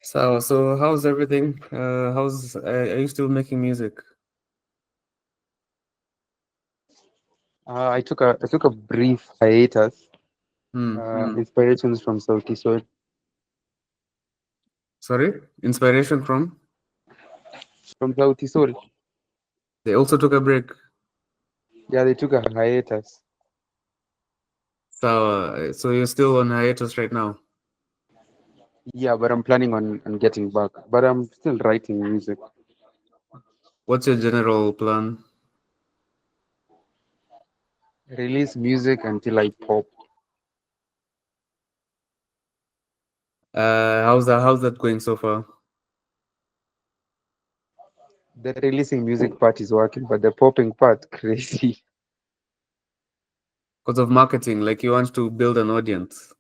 So how's everything? Are you still making music? I took a brief hiatus. Hmm. Inspirations from South Soul. Sorry? Inspiration from? From South Soul. They also took a break. Yeah, they took a hiatus. So you're still on hiatus right now. Yeah, but I'm planning on getting back. But I'm still writing music. What's your general plan? Release music until I pop. How's that going so far? The releasing music part is working, but the popping part crazy. Because of marketing, like you want to build an audience.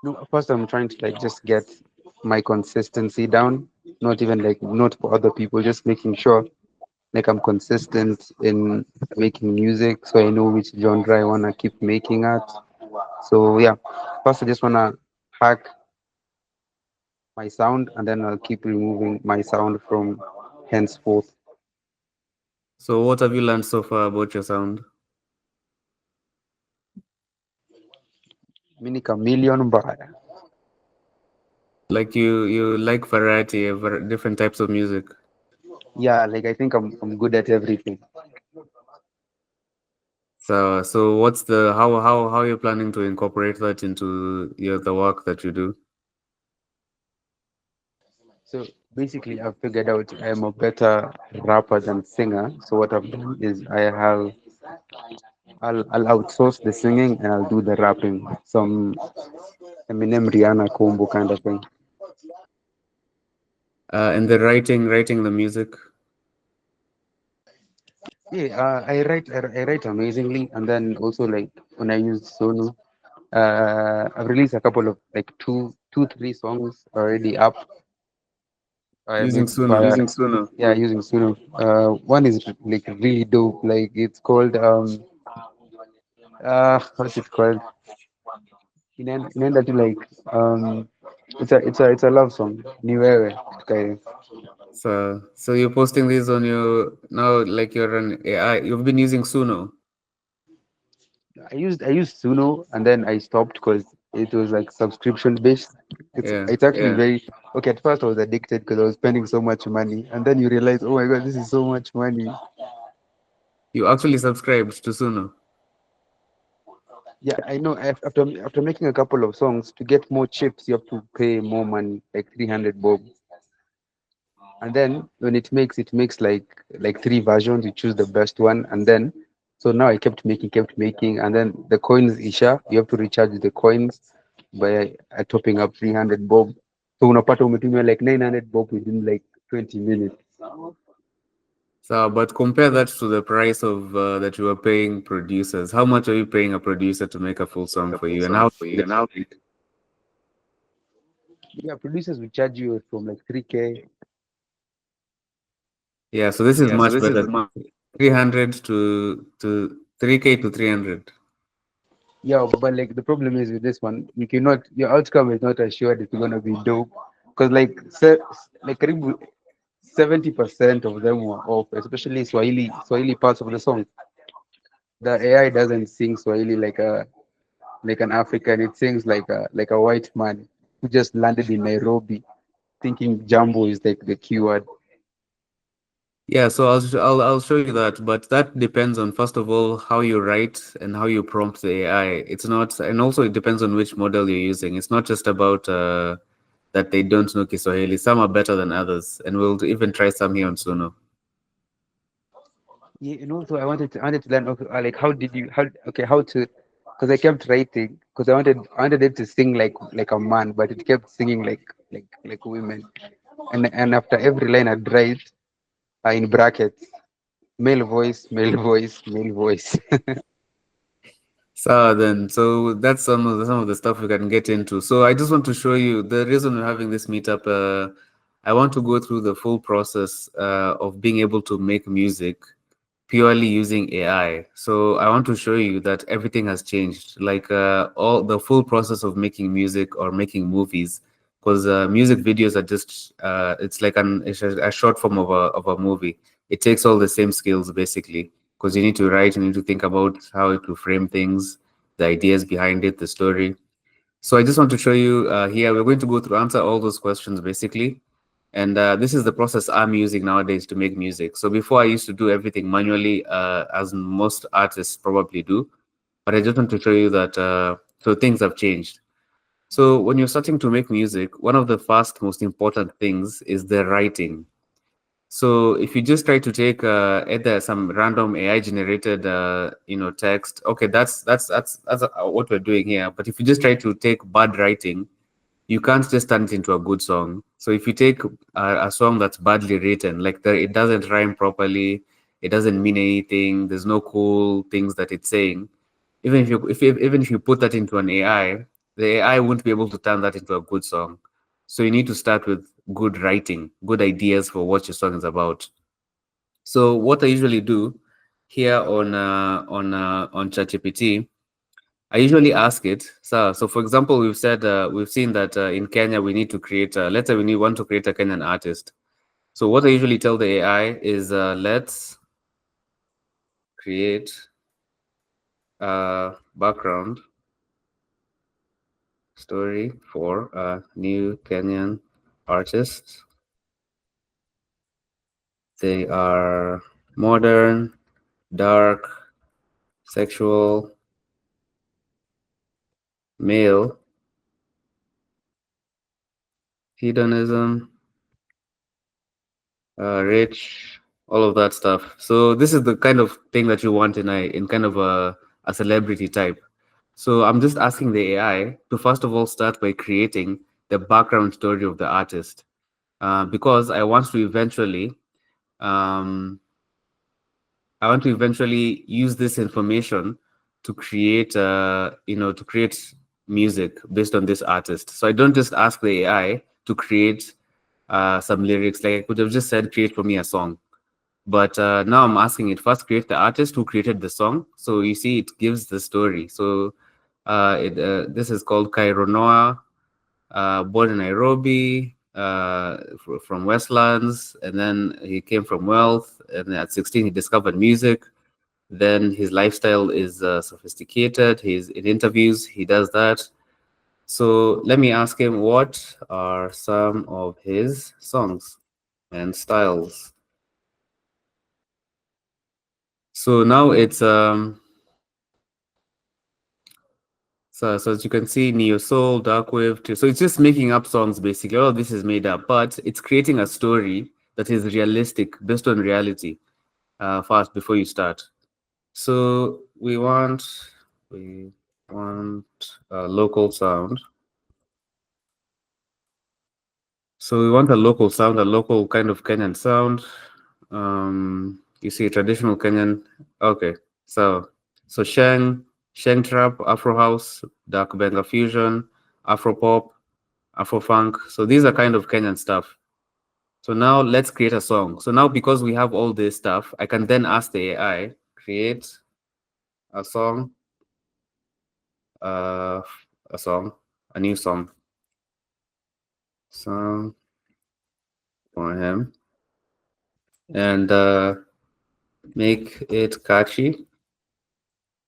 No, first I'm trying to like just get my consistency down. Not even like not for other people, just making sure like I'm consistent in making music so I know which genre I wanna keep making at. So yeah, first I just wanna hack my sound and then I'll keep removing my sound from henceforth. So what have you learned so far about your sound? Mini chameleon mbaya. Like you like variety of different types of music. Yeah, like I think I'm good at everything. So what's the how are you planning to incorporate that into the work that you do? So basically I've figured out I'm a better rapper than singer. So what I've done is I'll outsource the singing and I'll do the rapping. Some Eminem Rihanna combo kind of thing. And the writing the music. Yeah, I write amazingly, and then also like when I use Sonu, I've released a couple of like three songs already up. I Using made Suno. via yeah using Sonu. One is like really dope. Like it's called what's it called? Inaenda to like it's a love song. Ni wewe. Okay. So you're posting these on your now, like you're an AI. You've been using Suno. I used Suno and then I stopped because it was like subscription based. It's Yeah. it's actually very okay. At first I was addicted because I was spending so much money, and then you realize, oh my god, this is so much money. You actually subscribed to Suno. Yeah, I know. After making a couple of songs, to get more chips, you have to pay more money, like 300 bob. And then when it makes like three versions. You choose the best one, and then so now I kept making, and then the coins isha. You have to recharge the coins by topping up 300 bob. So unapata umetumia like 900 bob within like 20 minutes. So, but compare that to the price of that you are paying producers. How much are you paying a producer to make a full song for you, and how? Yeah, producers will charge you from like 3K. Yeah. So this is much better. 300 to 3K to 300. Yeah, but like the problem is with this one, you cannot your outcome is not assured it's gonna be dope. Because like karibu 70% of them were off, especially Swahili parts of the song. The AI doesn't sing Swahili like an African. It sings like a white man who just landed in Nairobi, thinking Jambo is like the keyword. Yeah, so I'll show you that, but that depends on, first of all, how you write and how you prompt the AI. It's not, and also it depends on which model you're using. It's not just about that they don't know Kiswahili. Some are better than others, and we'll even try some here on Suno. Yeah, and also I wanted to learn also, like how to because I kept writing because I wanted it to sing like a man, but it kept singing like women. And after every line I'd write in brackets, male voice, male voice, male voice. So that's some of the stuff we can get into. So I just want to show you the reason we're having this meetup. I want to go through the full process of being able to make music purely using AI. So I want to show you that everything has changed, like all the full process of making music or making movies, because music videos are just it's like it's a short form of a movie. It takes all the same skills basically, because you need to write, you need to think about how to frame things, the ideas behind it, the story. So I just want to show you here, we're going to go through answer all those questions basically. And this is the process I'm using nowadays to make music. So before I used to do everything manually, as most artists probably do. But I just want to show you that so things have changed. So when you're starting to make music, one of the first most important things is the writing. So if you just try to take either some random AI generated text, okay, that's what we're doing here. But if you just try to take bad writing, you can't just turn it into a good song. So if you take a song that's badly written, like it doesn't rhyme properly, it doesn't mean anything, there's no cool things that it's saying. Even if you put that into an AI, the AI won't be able to turn that into a good song. So you need to start with good writing, good ideas for what your song is about. So what I usually do here on ChatGPT, I usually ask it. So for example, we've seen that in Kenya we need to create. Let's say want to create a Kenyan artist. So what I usually tell the AI is, let's create a background story for a new Kenyan artist. They are modern, dark, sexual, male, hedonism, rich, all of that stuff. So this is the kind of thing that you want in kind of a celebrity type. So I'm just asking the AI to first of all start by creating the background story of the artist, because um, I want to eventually use this information to create, to create music based on this artist. So I don't just ask the AI to create some lyrics. Like I could have just said, create for me a song. But now I'm asking it first create the artist who created the song. So you see, it gives the story. So this is called Cairo Noah, born in Nairobi, from Westlands, and then he came from wealth. And at 16, he discovered music. Then his lifestyle is sophisticated. He's in interviews, he does that. So let me ask him, what are some of his songs and styles? So now it's so as you can see, neo soul, dark wave too. So it's just making up songs basically. All of this is made up, but it's creating a story that is realistic, based on reality. First, before you start. So we want a local sound. So we want a local sound, a local kind of Kenyan sound. You see traditional Kenyan. Okay, so Sheng trap, Afro house, dark benga fusion, Afro pop, Afro funk. So these are kind of Kenyan stuff. So now let's create a song. So now because we have all this stuff, I can then ask the AI create a song, uh, a song, a new song for him, and make it catchy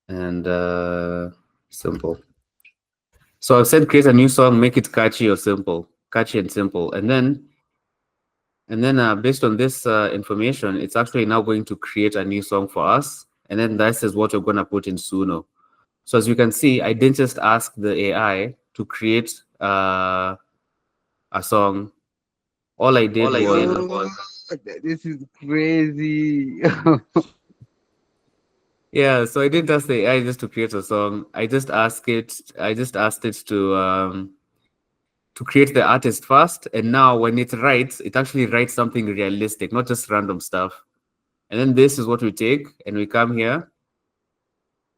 and simple. So I've said create a new song, make it catchy or simple, catchy and simple, and then based on this information, it's actually now going to create a new song for us, and then this is what we're going to put in Suno. So as you can see, I didn't just ask the AI to create a song. All I did was Oh, this is crazy. yeah. So I didn't ask the AI just to create a song. I just asked it to create the artist first, and now when it writes, it actually writes something realistic, not just random stuff. And then this is what we take, and we come here,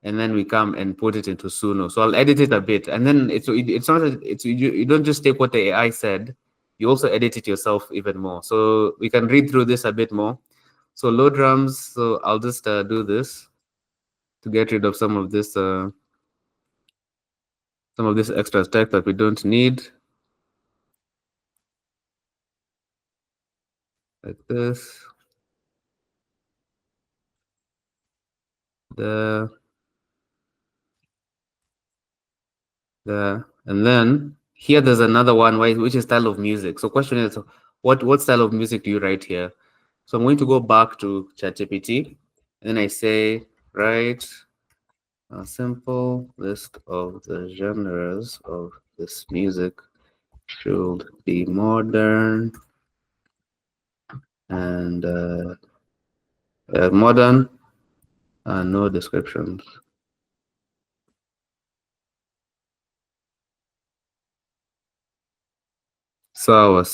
and then we come and put it into Suno. So I'll edit it a bit, and then it's not you don't just take what the AI said, you also edit it yourself even more. So we can read through this a bit more. So low drums. So I'll just do this to get rid of some of this extra text that we don't need, like this. The and then here there's another one, which is style of music. So question is, what style of music do you write here? So I'm going to go back to ChatGPT, and then I say write a simple list of the genres of this music should be modern and modern, no descriptions. So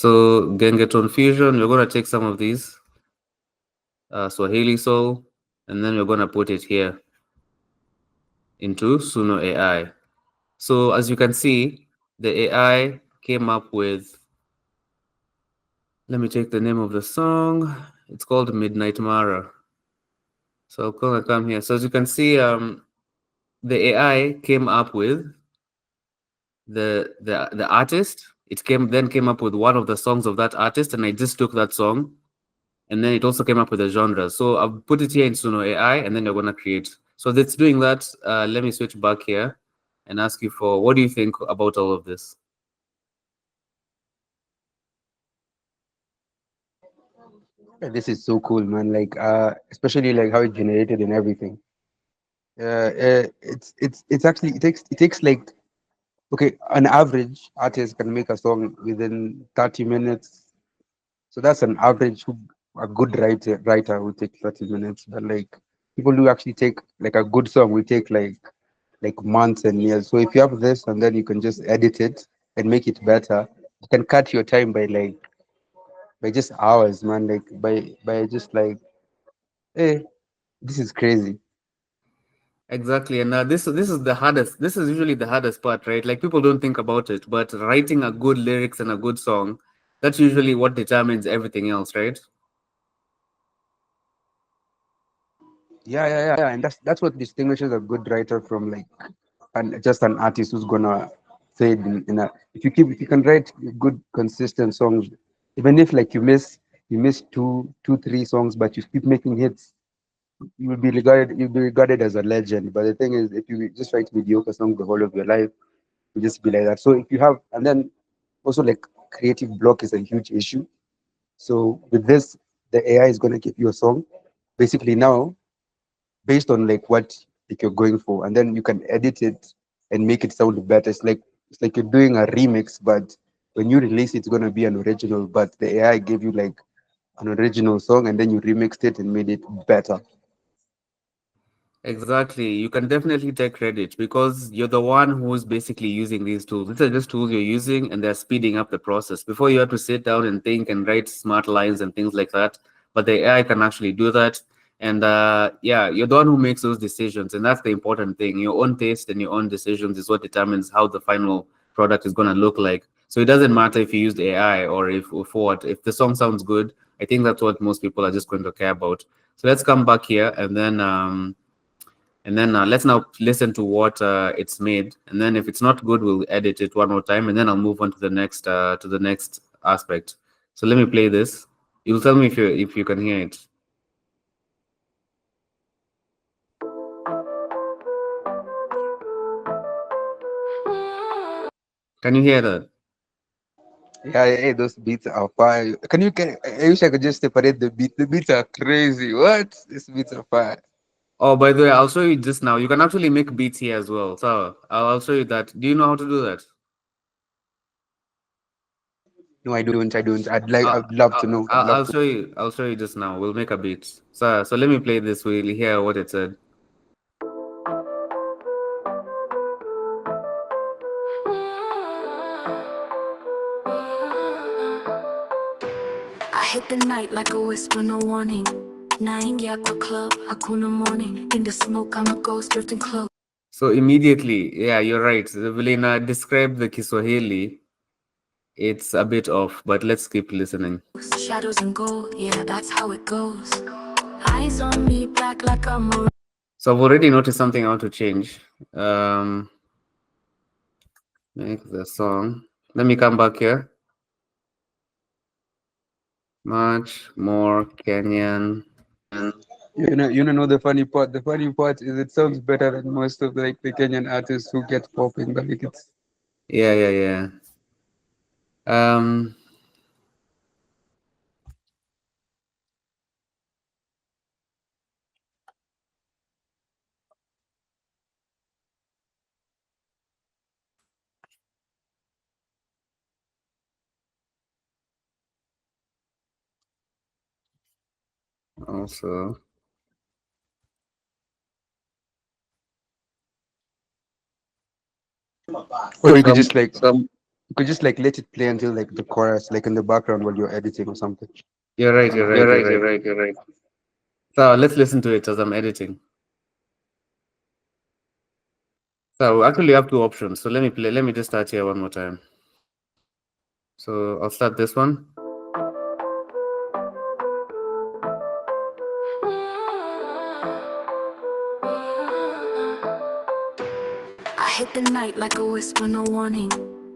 Gengeton Fusion, we're going to take some of these, Swahili Soul, and then we're going to put it here into Suno AI. So as you can see, the AI came up with, let me check the name of the song. It's called Midnight Mara. So I'm going to come here. So as you can see, the AI came up with the artist. It came up with one of the songs of that artist, and I just took that song, and then it also came up with a genre. So I've put it here in Suno AI, and then you're gonna create. So that's doing that. Let me switch back here and ask you for what do you think about all of this? Yeah, this is so cool, man. Like, especially like how it generated and everything. It's actually it takes like, okay, an average artist can make a song within 30 minutes. So that's an average who a good writer will take 30 minutes. But like people who actually take like a good song will take like months and years. So if you have this and then you can just edit it and make it better, you can cut your time by just hours, man. Like by just like, hey, this is crazy. Exactly, and this is the hardest. This is usually the hardest part, right? Like people don't think about it, but writing a good lyrics and a good song, that's usually what determines everything else, right? Yeah, and that's what distinguishes a good writer from like and just an artist who's gonna fade in a. If you can write good consistent songs, even if like you miss two three songs, but you keep making hits, you'll be regarded as a legend. But the thing is, if you just write mediocre songs the whole of your life, you just be like that. So if you have, and then also like creative block is a huge issue. So with this, the AI is gonna give you a song basically now based on like what like you're going for, and then you can edit it and make it sound better. It's like you're doing a remix, but when you release it's gonna be an original. But the AI gave you like an original song, and then you remixed it and made it better. Exactly. You can definitely take credit because you're the one who's basically using these tools. These are just tools you're using and they're speeding up the process. Before you have to sit down and think and write smart lines and things like that. But the AI can actually do that. And yeah, you're the one who makes those decisions. And that's the important thing. Your own taste and your own decisions is what determines how the final product is going to look like. So it doesn't matter if you used AI or if what. If the song sounds good, I think that's what most people are just going to care about. So let's come back here and then let's now listen to what it's made, and then if it's not good we'll edit it one more time, and then I'll move on to the next aspect. So let me play this. You'll tell me if you can hear it. Can you hear that? Yeah, hey, those beats are fire. I wish I could just separate the beat. The beats are crazy. What? These beats are fire. Oh, by the way, I'll show you just now. You can actually make beats here as well, so I'll show you that. Do you know how to do that? No, I don't. I don't. I'd love to know. I'd love I'll to. show you. I'll show you just now. We'll make a beat. So let me play this. We'll hear what it said. I hit the night like a whisper, no warning. Naingia kwa club, hakuna morning. In the smoke, I'm a ghost drifting close. So immediately, yeah, you're right. Velina described the Kiswahili. It's a bit off, but let's keep listening. Shadows and gold, yeah, that's how it goes. Eyes on me, black like a mirage. So I've already noticed something I want to change. Make the song. Let me come back here. Much more Kenyan. You know the funny part. The funny part is it sounds better than most of like the Kenyan artists who get popping. Like it's Yeah. Um, also, or you could some just like some. you could just like let it play until like the chorus, like in the background while you're editing or something. You're right. You're You're right. You're right. You're right. right. You're right. So let's listen to it as I'm editing. So actually, you have two options. So let me play. Let me just start here one more time. So I'll start this one. I hit the night like a whisper, no warning.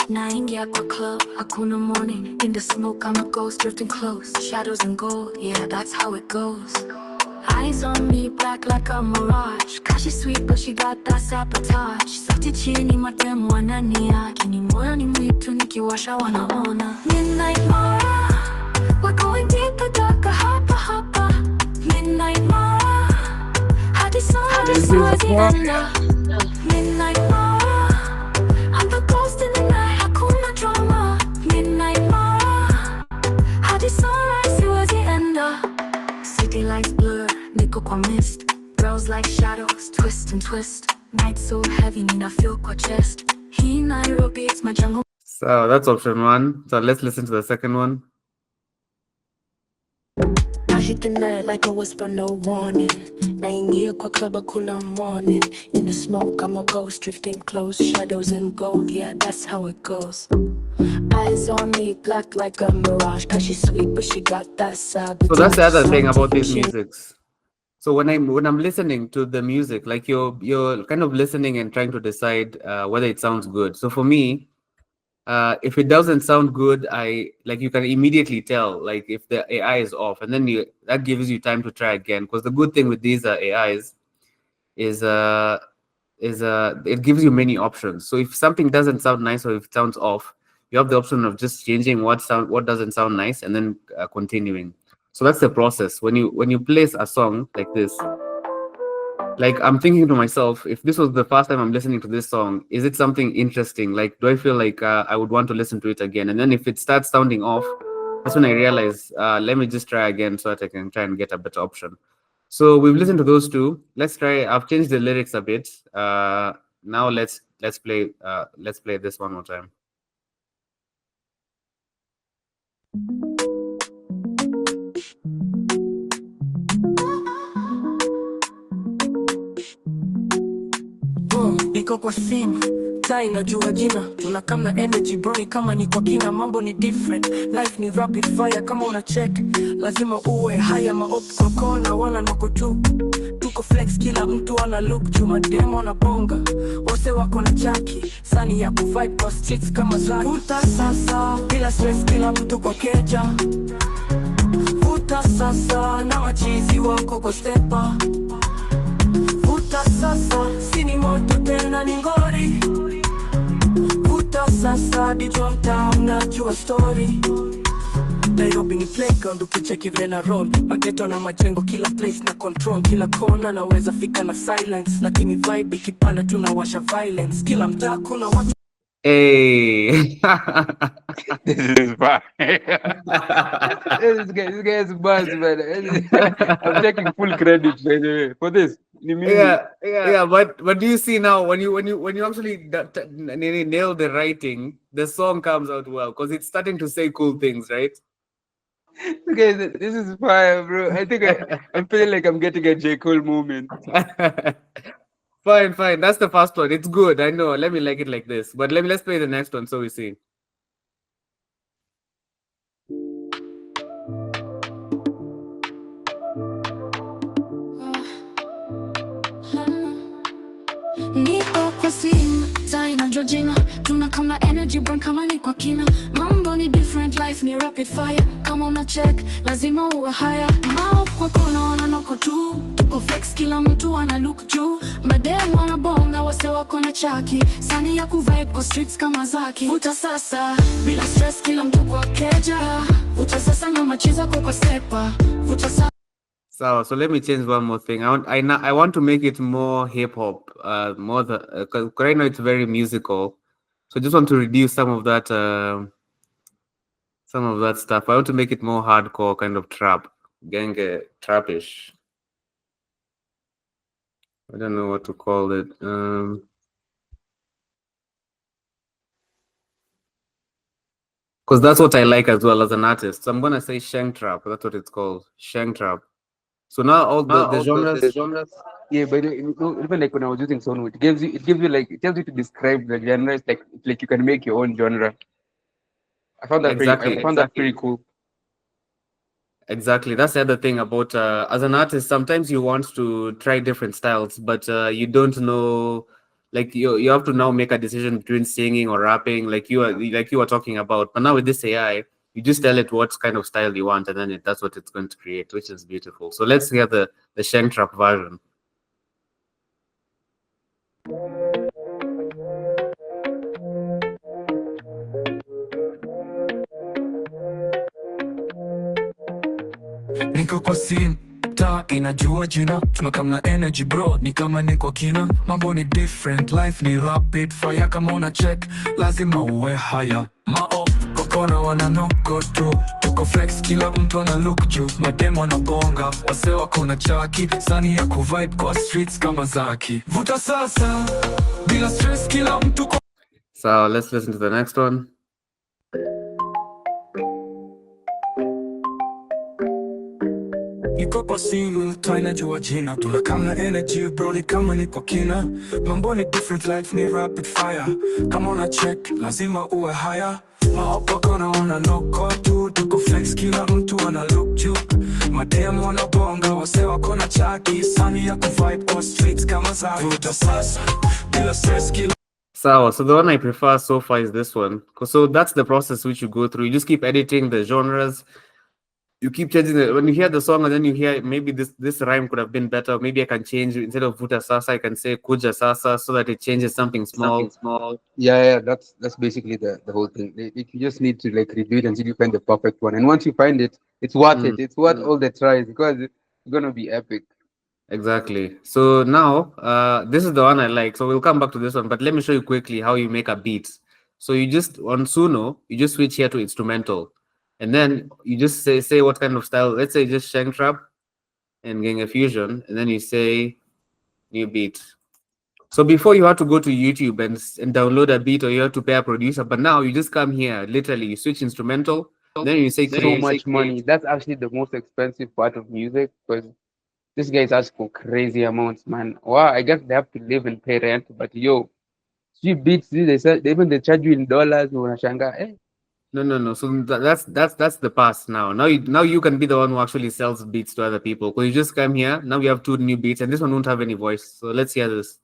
Naingia kwa club, hakuna morning. In the smoke, I'm a ghost drifting close. Shadows and gold, yeah, that's how it goes. Eyes on me, black like a mirage. Kashi sweet, but she got that sabotage. Sauti chini, mademu wananiaki. Ni moyo ni mwitu, nikiwasha wanaona. Midnight Mara, we're going deeper, darker, hapa. Midnight Mara, hadi sunrise, siwezi enda. Midnight Mara, I'm the ghost in the night, hakuna drama. Midnight Mara, hadi sunrise, siwezi enda. City lights blur, niko kwa mist. Girls like shadows, twist and twist. Night so heavy, nina feel kwa chest. Hii Nairobi, it's my jungle. So that's option one. So let's listen to the second one. I hit the night like a whisper, no warning. Naingia kwa club, hakuna morning. In the smoke, I'm a ghost drifting close. Shadows and gold, yeah, that's how it goes. Eyes on me, black like a mirage. Cause she's sweet, but she got that sabotage. So that's the other thing about these She- musics. So when I'm listening to the music, like you're kind of listening and trying to decide whether it sounds good. So for me, if it doesn't sound good, I like you can immediately tell like if the AI is off, and then you that gives you time to try again. Because the good thing with these AIs is it gives you many options. So if something doesn't sound nice or if it sounds off, you have the option of just changing what doesn't sound nice and then continuing. So that's the process. When you place a song like this, like I'm thinking to myself, if this was the first time I'm listening to this song, is it something interesting? Like, do I feel like I would want to listen to it again? And then if it starts sounding off, that's when I realize, let me just try again so that I can try and get a better option. So we've listened to those two. Let's try. I've changed the lyrics a bit. Now let's play this one more time. Niko kwa simu tai najua jina tuna kama energy bro ni kama ni kwa kina mambo ni different life ni rapid fire kama una check lazima uwe haya maop kona wana nako tu tuko flex kila mtu ana look chuma demo na bonga wose wako na jaki sani ya kuvibe kwa streets kama zaki vuta sasa bila stress kila mtu kwa keja vuta sasa na wachizi wako kwa stepa vuta sasa sini moto tena ni ngori vuta sasa dijo mtaa unajua story Nairobi ni playground ukicheki vile na roll mageto na majengo kila place na control kila kona naweza fika na silence lakini vibe ikipanda tunawasha violence kila mtaa kuna watu Hey. This is fine. This guy is buzz, man. I'm taking full credit by the way for this. Ni mimi. Yeah, but do you see now when you actually nail the writing, the song comes out well because it's starting to say cool things, right? This is fire, bro. I think I'm feeling like I'm getting a J. Cole moment. Fine. That's the first one. It's good. I know. Let me like it like this. But let's play the next one so we see. kwa scene, Zaina Georgina, tuna kama energy burn kama ni kwa kina. Mambo ni different, life ni rapid fire. Kama una check, lazima uwe higher. Mao kwa kona wananoko tu, tuko flex kila mtu ana look juu. Madem wanabonga wase wako na chaki, sani ya kuvibe kwa streets kama zaki. Vuta sasa, bila stress kila mtu kwa keja. Vuta sasa na machiza kwa stepa. Vuta sasa. So let me change one more thing. I want to make it more hip hop. More the 'cause right now it's very musical. So I just want to reduce some of that stuff. I want to make it more hardcore, kind of trap, genge trapish. I don't know what to call it. Because that's what I like as well as an artist. So I'm gonna say Sheng Trap. That's what it's called, Sheng Trap. So now all the The genres. genres. Yeah, but even like when I was using Sonu, it tells you to describe the genre. It's like you can make your own genre. I Exactly. found that pretty cool. Exactly. That's the other thing about as an artist, sometimes you want to try different styles, but you don't know, like you have to now make a decision between singing or rapping, like you were talking about. But now with this AI, you just tell it what kind of style you want, and then that's what it's going to create, which is beautiful. So let's hear the Sheng Trap version. Niko kwa scene, taa inajua jina, tunakam na energy bro, ni kama niko kina. Mambo ni different, life ni rapid fire. Kama una check, lazima uwe higher. Mao, kokona wananoko tu, tuko flex kila mtu ana look juu. Mademo wanabonga, wase wako na chaki, sani ya kuvibe kwa streets kama zaki. Vuta sasa, bila stress kila mtu kwa. So let's listen to the next one. Niko kwa simu, tunajua jina, tunakam na energy bro, ni kama niko kina. Mambo ni different, life ni rapid fire. Kama una check, lazima uwe higher. Maopo kona wananoko tu, tuko flex kila mtu ana look juu. Mademu wanabonga, wase wako na chaki, sani ya kuvibe kwa streets kama zaki. Vuta sasa, bila stress kila. So the one I prefer so far is this one. So that's the process which you go through. You just keep editing the genres. You keep changing it. When you hear the song and then you hear maybe this rhyme could have been better. Maybe I can change instead of Vuta Sasa, I can say Kuja Sasa so that it changes something small. Yeah, that's basically the whole thing. You just need to like review it until you find the perfect one. And once you find it, it's worth it. It's worth all the tries because it's gonna be epic. Exactly. So now, this is the one I like. So we'll come back to this one, but let me show you quickly how you make a beat. So you just on Suno, you just switch here to instrumental, and then you just say what kind of style. Let's say just Sheng Trap and Gang Fusion, and then you say new beat. So before you had to go to YouTube and download a beat or you have to pay a producer, but now you just come here, literally, you switch instrumental, then you say So create. much money. That's actually the most expensive part of music because these guys ask for crazy amounts, man. Wow, I guess they have to live and pay rent, but yo, she beats even they charge you in dollars. Unashanga, eh? No. So that's the past now. Now you can be the one who actually sells beats to other people. Because you just come here. Now we have two new beats, and this one won't have any voice. So let's hear this.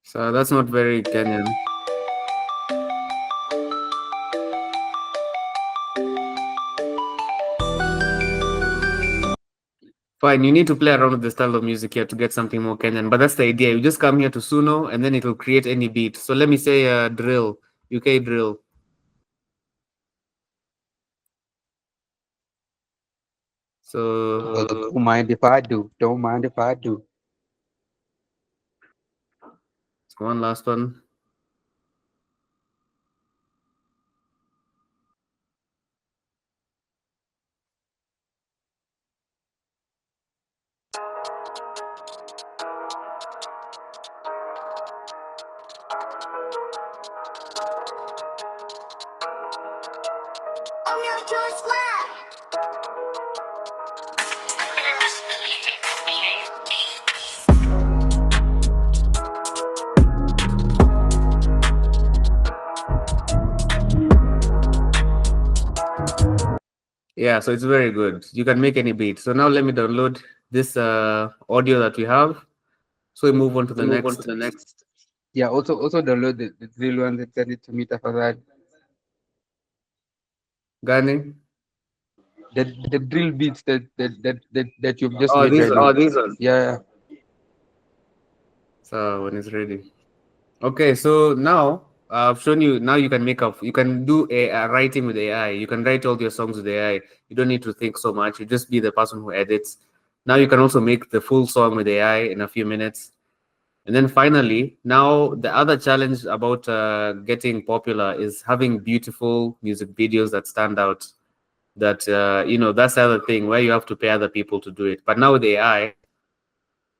So that's not very Kenyan. Fine, you need to play around with the style of music here to get something more Kenyan. But that's the idea. You just come here to Suno, and then it will create any beat. So let me say drill, UK drill. Well, So don't mind if I do. Don't mind if I do. one last one. Yeah, so it's very good. You can make any beat. So now let me download this audio that we have. So we move on to the next. Yeah, also download the drill one and send it to me for that. Gani. The drill beats that you've just Oh, made these right now. are. Yeah. So when it's ready. Okay, so now I've shown you. Now you can make up. You can do a writing with AI. You can write all your songs with AI. You don't need to think so much. You just be the person who edits. Now you can also make the full song with AI in a few minutes. And then finally, now the other challenge about getting popular is having beautiful music videos that stand out. That that's the other thing where you have to pay other people to do it. But now with AI,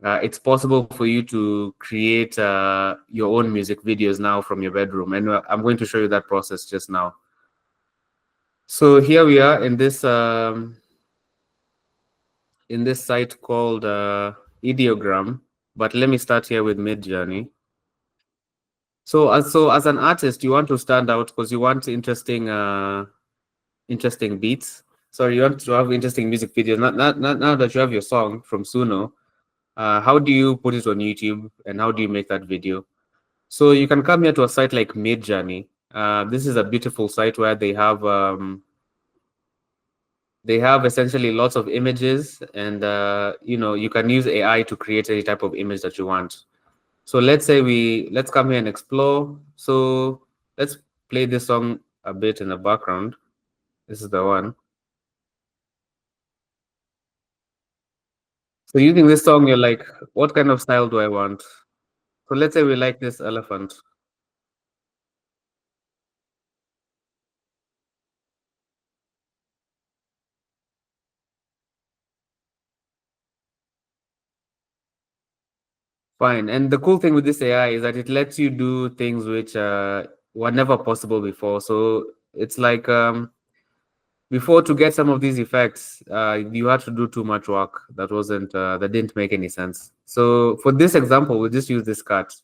it's possible for you to create your own music videos now from your bedroom, and I'm going to show you that process just now. So here we are in this site called Ideogram, but let me start here with Midjourney. So as an artist, you want to stand out because you want interesting beats. So you want to have interesting music videos. Now that you have your song from Suno, how do you put it on YouTube and how do you make that video? So you can come here to a site like Midjourney. This is a beautiful site where they have essentially lots of images, and you can use AI to create any type of image that you want. So let's come here and explore. So let's play this song a bit in the background. This is the one. So using this song, you're like, what kind of style do I want? So let's say we like this elephant. Fine. And the cool thing with this AI is that it lets you do things which were never possible before. So it's like before, to get some of these effects, you had to do too much work that didn't make any sense. So for this example, we'll just use this cut.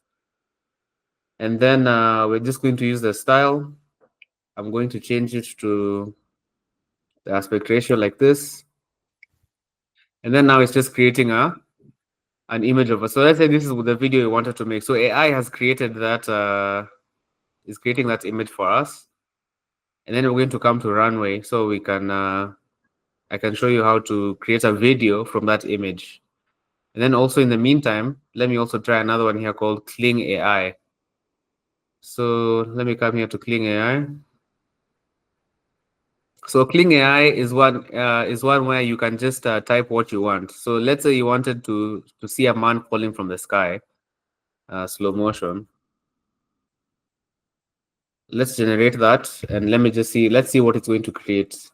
And then we're just going to use the style. I'm going to change it to the aspect ratio like this. And then now it's just creating an image of us. So let's say this is the video you wanted to make. So AI has created that, is creating that image for us. And then we're going to come to Runway so we can, I can show you how to create a video from that image. And then also in the meantime, let me also try another one here called King AI. So let me come here to King AI. So King AI is one where you can just type what you want. So let's say you wanted to see a man falling from the sky, slow motion. Let's generate that, and let's see what it's going to create.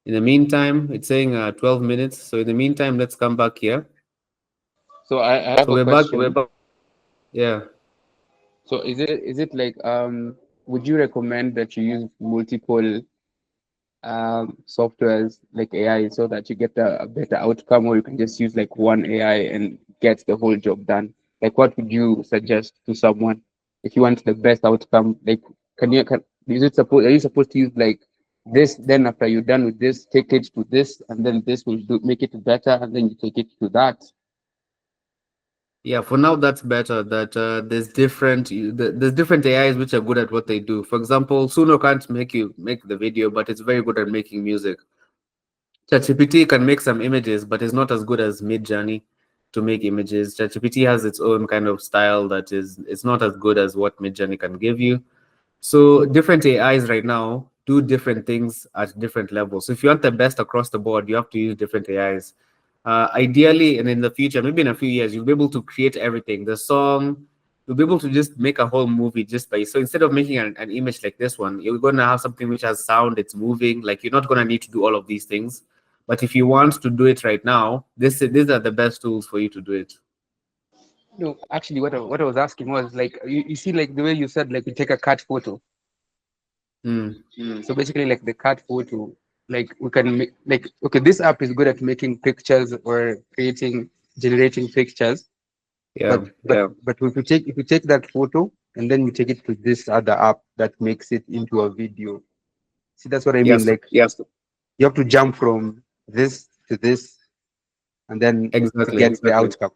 In the meantime, it's saying 12 minutes. So in the meantime, let's come back here. So I have So a we're back. question. Yeah. So is it like would you recommend that you use multiple softwares like AI so that you get a better outcome, or you can just use like one AI and get the whole job done? Like, what would you suggest to someone if you want the best outcome? Like, are you supposed to use like this, then after you're done with this, take it to this, and then this will make it better, and then you take it to that? Yeah, for now that's better. That there's different AIs which are good at what they do. For example, Suno can't make the video, but it's very good at making music. ChatGPT can make some images, but it's not as good as Midjourney to make images. ChatGPT has its own kind of style it's not as good as what Midjourney can give you. So different AIs right now do different things at different levels. So if you want the best across the board, you have to use different AIs. Ideally, and in the future, maybe in a few years, you'll be able to create everything. The song, you'll be able to just make a whole movie just by. So instead of making an image like this one, you're going to have something which has sound, it's moving. Like you're not going to need to do all of these things. But if you want to do it right now, these are the best tools for you to do it. No, actually, what I was asking was like you see like the way you said like you take a cat photo. Mm. So basically, like the cat photo, like we can make like okay, this app is good at making pictures or creating generating pictures. Yeah. But if you take that photo and then you take it to this other app that makes it into a video. See, that's what I mean. Yes. Like you have to jump from this to this and then to Exactly. get the outcome.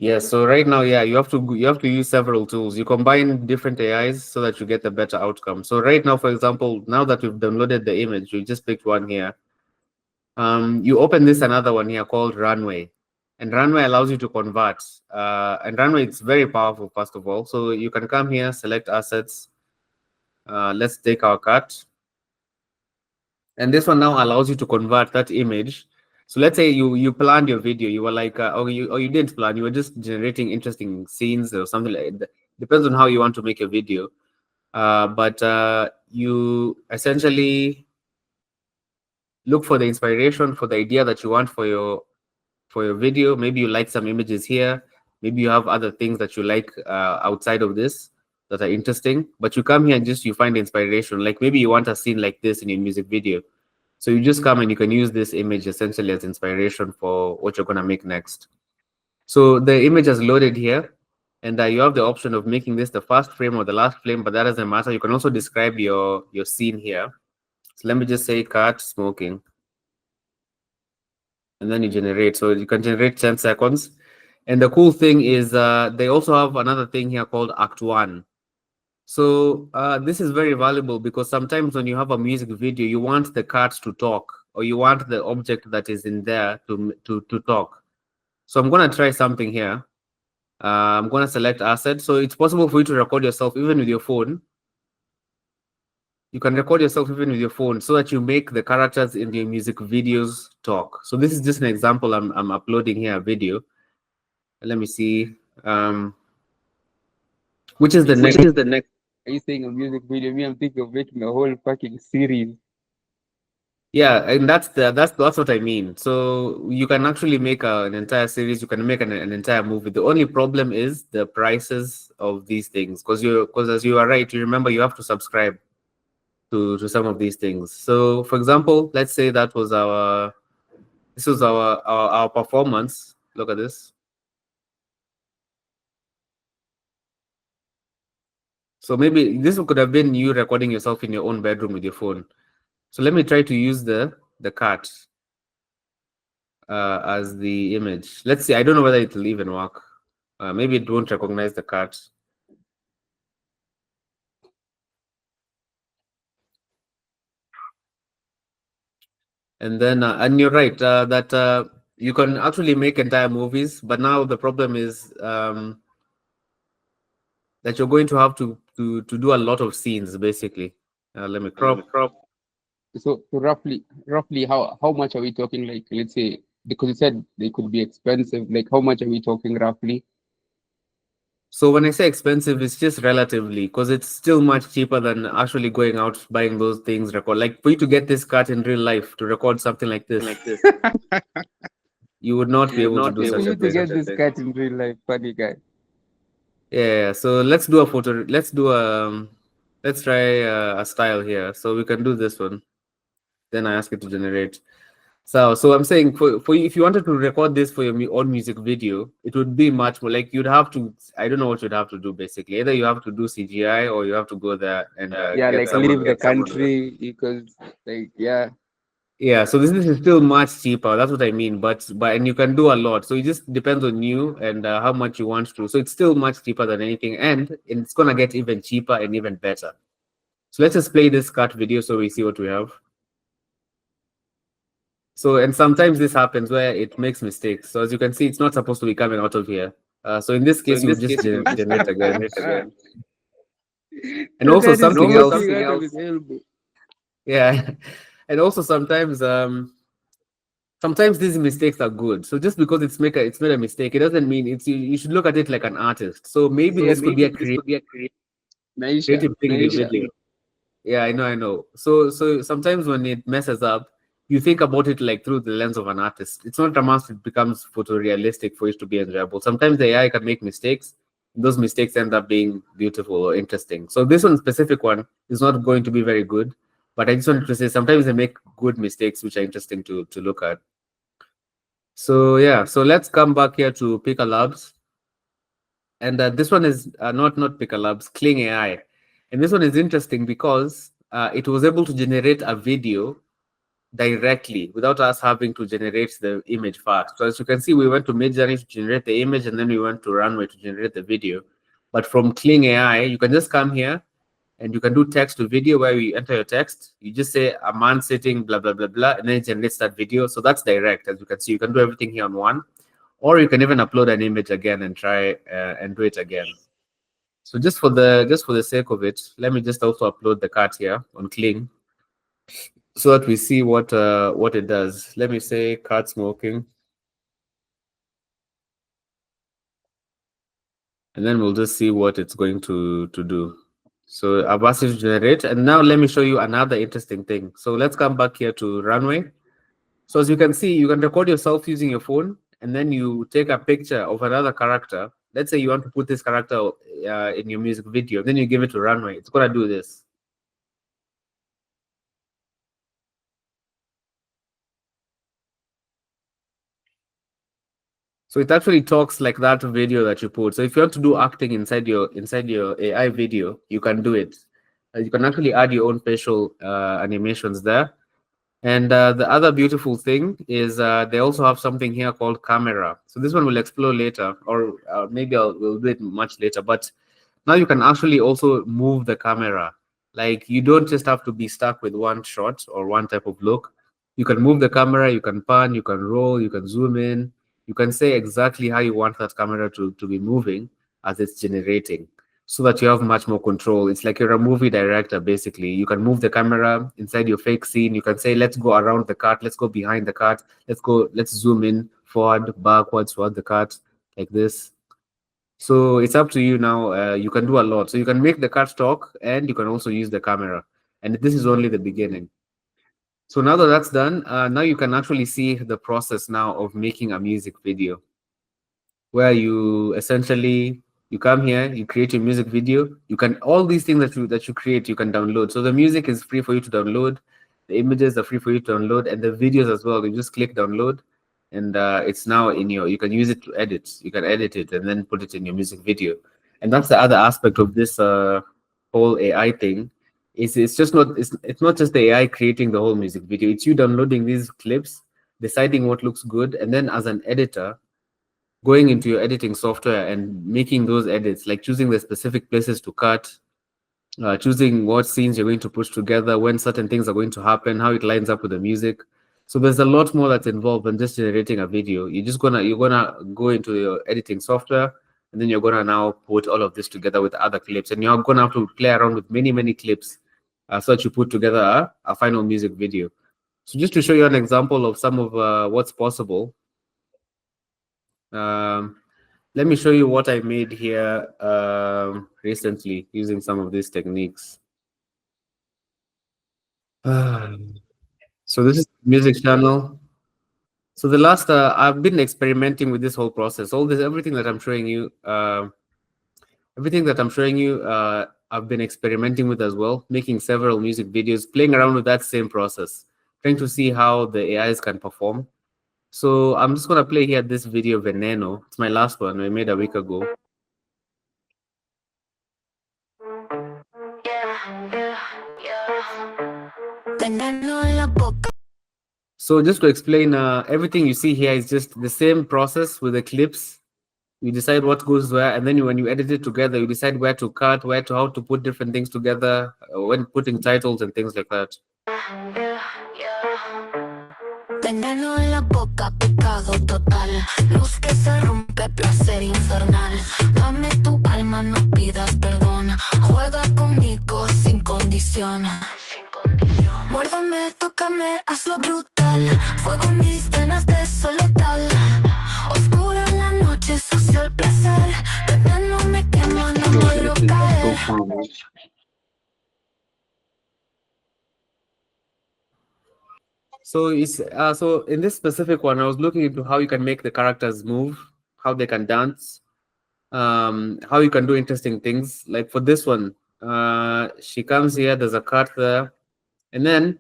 Yeah, so right now, yeah, you have to use several tools. You combine different AIs so that you get a better outcome. So right now, for example, now that we've downloaded the image, we just picked one here. You open this another one here called Runway, and Runway allows you to convert. And Runway it's very powerful, first of all. So you can come here, select assets. Let's take our cut, and this one now allows you to convert that image. So let's say you planned your video, you were like, or you didn't plan, you were just generating interesting scenes or something like that. Depends on how you want to make a video. But you essentially look for the inspiration for the idea that you want for your video. Maybe you like some images here. Maybe you have other things that you like outside of this that are interesting. But you come here and just you find inspiration. Like maybe you want a scene like this in your music video. So you just come and you can use this image essentially as inspiration for what you're gonna make next. So the image is loaded here, and you have the option of making this the first frame or the last frame, but that doesn't matter. You can also describe your scene here. So let me just say cat smoking, and then you generate. So you can generate 10 seconds. And the cool thing is they also have another thing here called Act 1. So this is very valuable because sometimes when you have a music video, you want the cat to talk or you want the object that is in there to talk. So I'm going to try something here. I'm going to select asset. So it's possible for you to record yourself even with your phone. You can record yourself even with your phone so that you make the characters in your music videos talk. So this is just an example. I'm uploading here a video. Let me see. Which is the next? Are you saying a music video? Me, I'm thinking of making a whole fucking series. Yeah, and that's what I mean. So you can actually make an entire series. You can make an entire movie. The only problem is the prices of these things, because as you are right, you remember you have to subscribe to some of these things. So, for example, let's say that was our performance. Look at this. So maybe this could have been you recording yourself in your own bedroom with your phone. So let me try to use the cat as the image. Let's see. I don't know whether it will even work. Maybe it won't recognize the cat. And then, and you're right that you can actually make entire movies, but now the problem is that you're going to have to do a lot of scenes, basically. Let me crop. So roughly, how much are we talking? Like, let's say because you said they could be expensive. Like, how much are we talking roughly? So when I say expensive, it's just relatively because it's still much cheaper than actually going out buying those things. Record like for you to get this cut in real life to record something like this, you would not be able to do For such a you to thing. get this cat in real life, funny guy. Yeah. So let's do a photo. Let's try a style here. So we can do this one. Then I ask it to generate. So I'm saying for you, if you wanted to record this for your own music video, it would be much more like you'd have to. I don't know what you'd have to do basically. Either you have to do CGI or you have to go there and Yeah, get like someone. leave the country because, like, yeah, Yeah, so this is still much cheaper. That's what I mean. But and you can do a lot. So it just depends on you and how much you want to. So it's still much cheaper than anything, and it's gonna get even cheaper and even better. So let's just play this cut video so we see what we have. So and sometimes this happens where it makes mistakes. So as you can see, it's not supposed to be coming out of here. So in this case, you would just generate again. And the also dad is something else. smoking out of his elbow. Yeah, and also sometimes these mistakes are good. So just because it's made a mistake, it doesn't mean you should look at it like an artist. So maybe this could be a Naisha, creative thing in your Naisha. video. Yeah, I know. So sometimes when it messes up, you think about it like through the lens of an artist. It's not a must it becomes photorealistic for it to be enjoyable. Sometimes the AI can make mistakes. Those mistakes end up being beautiful or interesting. So this one specific one is not going to be very good, but I just wanted to say sometimes they make good mistakes which are interesting to look at. So yeah, so let's come back here to Pika Labs. And this one is not Pika Labs, Kling AI. And this one is interesting because it was able to generate a video directly without us having to generate the image first. So as you can see, we went to Midjourney to generate the image, and then we went to Runway to generate the video. But from Kling AI, you can just come here and you can do text to video where you enter your text. You just say a man sitting, blah, blah, blah, blah, and then it generates that video. So that's direct. As you can see, you can do everything here on one, or you can even upload an image again and try and do it again. So just for the sake of it, let me just also upload the cat here on Kling so that we see what it does. Let me say cat smoking, and then we'll just see what it's going to do. So I've asked it to generate, and now let me show you another interesting thing. So let's come back here to Runway. So as you can see, you can record yourself using your phone, and then you take a picture of another character. Let's say you want to put this character in your music video, then you give it to Runway. It's gonna do this. So it actually talks like that video that you put. So if you want to do acting inside your AI video, you can do it. You can actually add your own facial animations there. And the other beautiful thing is they also have something here called camera. So this one we'll explore later, or maybe we'll do it much later. But now you can actually also move the camera. Like you don't just have to be stuck with one shot or one type of look. You can move the camera, you can pan, you can roll, you can zoom in. You can say exactly how you want that camera to be moving as it's generating so that you have much more control. It's like you're a movie director, basically. You can move the camera inside your fake scene. You can say, let's go around the cart, let's go behind the cart, let's zoom in, forward, backwards, toward the cart, like this. So it's up to you now. You can do a lot. So you can make the cart talk and you can also use the camera. And this is only the beginning. So now that that's done, now you can actually see the process now of making a music video, where you essentially you come here, you create your music video. You can all these things that you create, you can download. So the music is free for you to download, the images are free for you to download, and the videos as well. You just click download, and it's now in your. You can use it to edit. You can edit it and then put it in your music video. And that's the other aspect of this whole AI thing. It's just not it's not just the AI creating the whole music video. It's you downloading these clips, deciding what looks good, and then as an editor going into your editing software and making those edits, like choosing the specific places to cut, choosing what scenes you're going to push together, when certain things are going to happen, how it lines up with the music. So there's a lot more that's involved than just generating a video. You're gonna go into your editing software, and then you're gonna now put all of this together with other clips, and you're gonna have to play around with many clips so that you put together a final music video. So just to show you an example of some of what's possible. Um, Let me show you what I made here recently using some of these techniques. So this is music channel. So the last, I've been experimenting with this whole process. Everything that I'm showing you, I've been experimenting with as well, making several music videos, playing around with that same process, trying to see how the AIs can perform. So I'm just gonna play here this video, Veneno. It's my last one I made a week ago. So just to explain, everything you see here is just the same process with the clips. You decide what goes where, and then when you edit it together, you decide where to cut, how to put different things together, when putting titles and things like that. Veneno en la boca, pecado total. Luz que se rompe, placer infernal. Dame tu alma, no pidas perdón. Juega conmigo sin condición. Muérdame, tócame, hazlo brutal. Fuego en mis venas de soledad. Oscura en la noche, sucio el placer. Veneno me quema, no puedo caer. So so in this specific one, I was looking into how you can make the characters move, how they can dance. how you can do interesting things. Like for this one, she comes here, there's a cut there, and then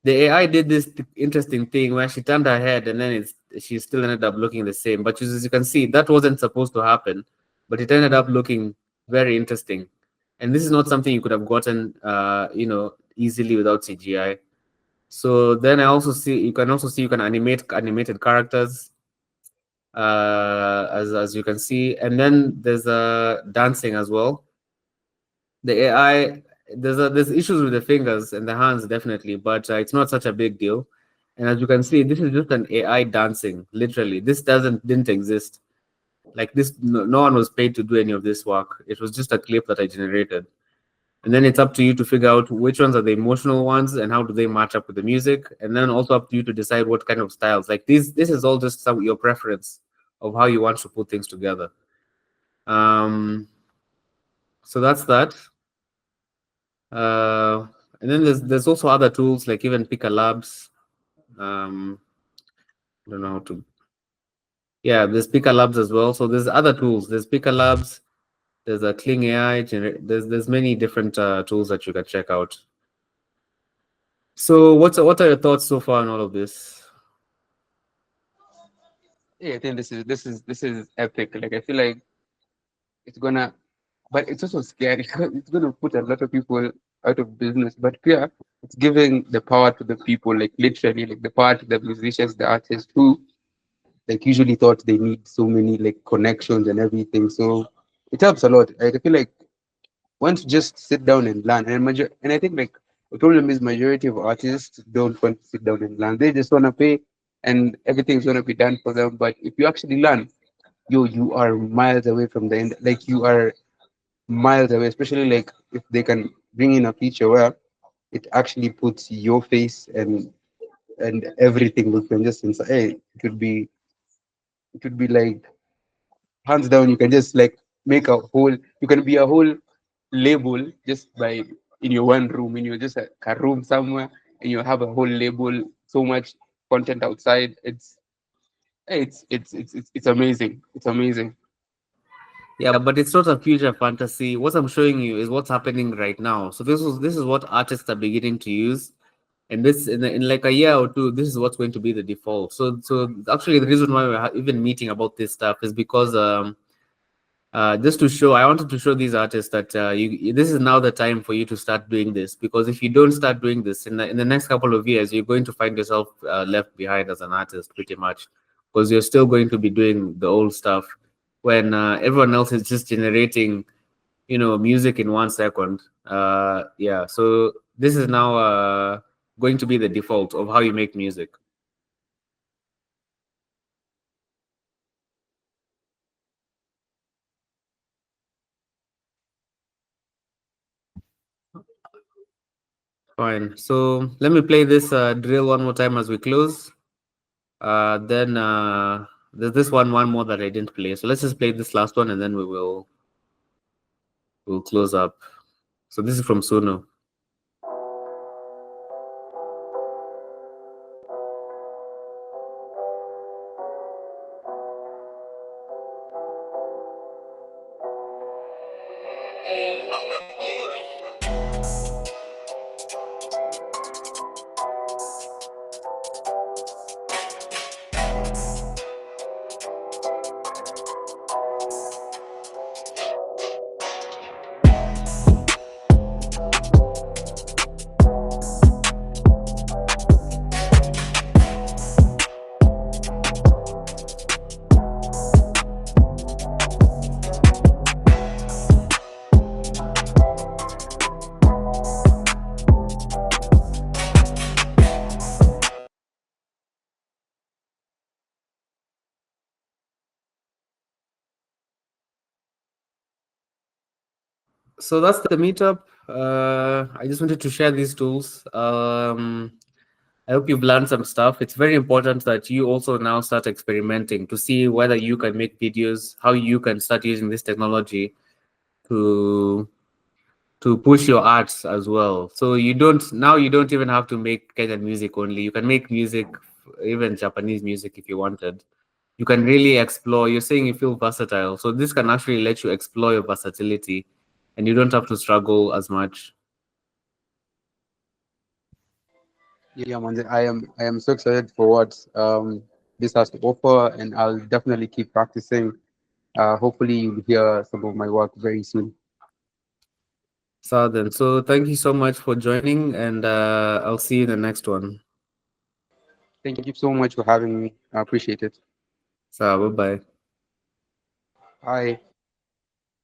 the AI did this interesting thing where she turned her head and then she still ended up looking the same. But as you can see, that wasn't supposed to happen, but it ended up looking very interesting. And this is not something you could have gotten, easily without CGI. So then I also see you can animate animated characters, as you can see, and then there's dancing as well. The AI, there's issues with the fingers and the hands definitely, but it's not such a big deal. And as you can see, this is just an AI dancing. Literally, this didn't exist. Like this, no one was paid to do any of this work. It was just a clip that I generated. And then it's up to you to figure out which ones are the emotional ones and how do they match up with the music. And then also up to you to decide what kind of styles. Like this is all just your preference of how you want to put things together. So that's that. And then there's also other tools like even Pika Labs. I don't know how to. Yeah, there's Pika Labs as well. So there's other tools. There's Pika Labs. There's a Kling AI. There's many different tools that you can check out. So what are your thoughts so far on all of this? Yeah, I think this is epic. Like I feel like it's gonna, but it's also scary. It's gonna put a lot of people out of business. But yeah, it's giving the power to the people, like literally, like the power to the musicians, the artists who like usually thought they need so many like connections and everything. So it helps a lot. Like, I feel like once you just sit down and learn, and I think like the problem is majority of artists don't want to sit down and learn. They just wanna pay, and everything's gonna be done for them. But if you actually learn, you are miles away from the end. Like you are miles away, especially like if they can bring in a feature where it actually puts your face and everything we can just inside. Hey, it would be like hands down. You can just like make a whole. You can be a whole label just by in your one room, in your just a room somewhere, and you have a whole label. So much content outside. It's amazing. It's amazing. Yeah, but it's not a future fantasy. What I'm showing you is what's happening right now. So this is what artists are beginning to use, and this in like a year or two, this is what's going to be the default. So actually, the reason why we're even meeting about this stuff is because just to show, I wanted to show these artists that this is now the time for you to start doing this, because if you don't start doing this in the next couple of years, you're going to find yourself left behind as an artist pretty much, because you're still going to be doing the old stuff when everyone else is just generating, music in 1 second. Yeah, so this is now going to be the default of how you make music. Fine. So let me play this drill one more time as we close. Then there's this one more that I didn't play. So let's just play this last one and then we'll close up. So this is from Suno. So that's the meetup. I just wanted to share these tools. I hope you've learned some stuff. It's very important that you also now start experimenting to see whether you can make videos, how you can start using this technology to push your arts as well. So you don't even have to make Kenyan music only. You can make music, even Japanese music if you wanted. you can really explore. You're saying you feel versatile, so this can actually let you explore your versatility, and you don't have to struggle as much. Yeah, man, I am so excited for what this has to offer, and I'll definitely keep practicing. Hopefully, you'll hear some of my work very soon. So then, so thank you so much for joining, and I'll see you in the next one. Thank you so much for having me. I appreciate it. So bye bye. Bye.